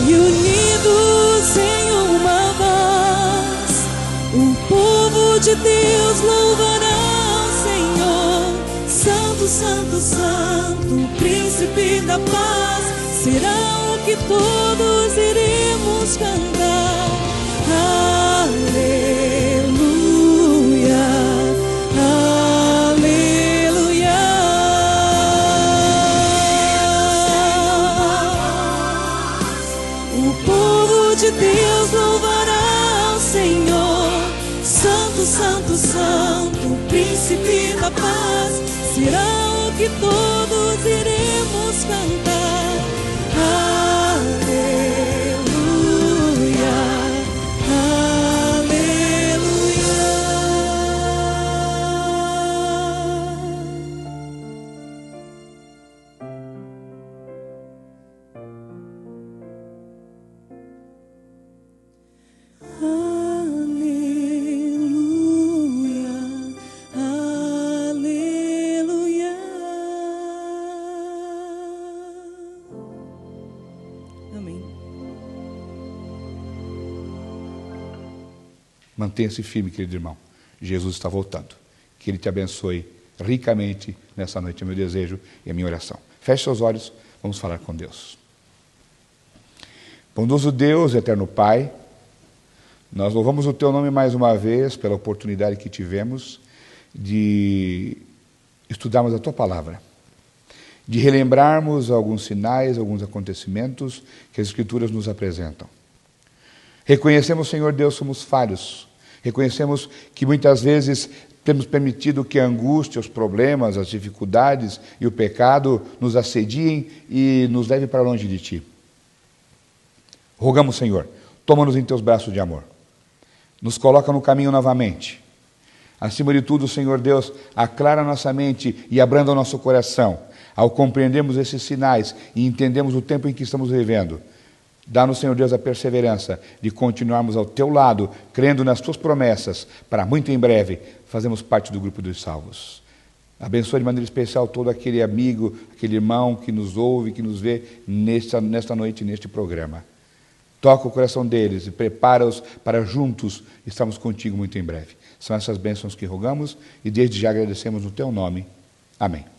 e unidos em uma voz, o povo de Deus louvará o Senhor. Santo, Santo, Santo, o príncipe da paz, será o que todos iremos cantar. Aleluia, aleluia. O povo de Deus louvará o Senhor. Santo, Santo, Santo, o príncipe da paz, será o que todos iremos cantar. Aleluia, aleluia, aleluia. Amém. Mantenha-se firme, querido irmão. Jesus está voltando. Que Ele te abençoe ricamente nessa noite, é meu desejo e a minha oração. Feche seus olhos, vamos falar com Deus. Bondoso Deus, eterno Pai, nós louvamos o Teu nome mais uma vez pela oportunidade que tivemos de estudarmos a Tua Palavra, de relembrarmos alguns sinais, alguns acontecimentos que as Escrituras nos apresentam. Reconhecemos, Senhor Deus, somos falhos. Reconhecemos que muitas vezes temos permitido que a angústia, os problemas, as dificuldades e o pecado nos assediem e nos levem para longe de Ti. Rogamos, Senhor, toma-nos em Teus braços de amor. Nos coloca no caminho novamente. Acima de tudo, Senhor Deus, aclara nossa mente e abranda o nosso coração. Ao compreendermos esses sinais e entendemos o tempo em que estamos vivendo, dá-nos, Senhor Deus, a perseverança de continuarmos ao Teu lado, crendo nas Tuas promessas, para muito em breve fazermos parte do grupo dos salvos. Abençoe de maneira especial todo aquele amigo, aquele irmão que nos ouve, que nos vê nesta noite, neste programa. Toca o coração deles e prepara-os para juntos estarmos contigo muito em breve. São essas bênçãos que rogamos e desde já agradecemos no Teu nome. Amém.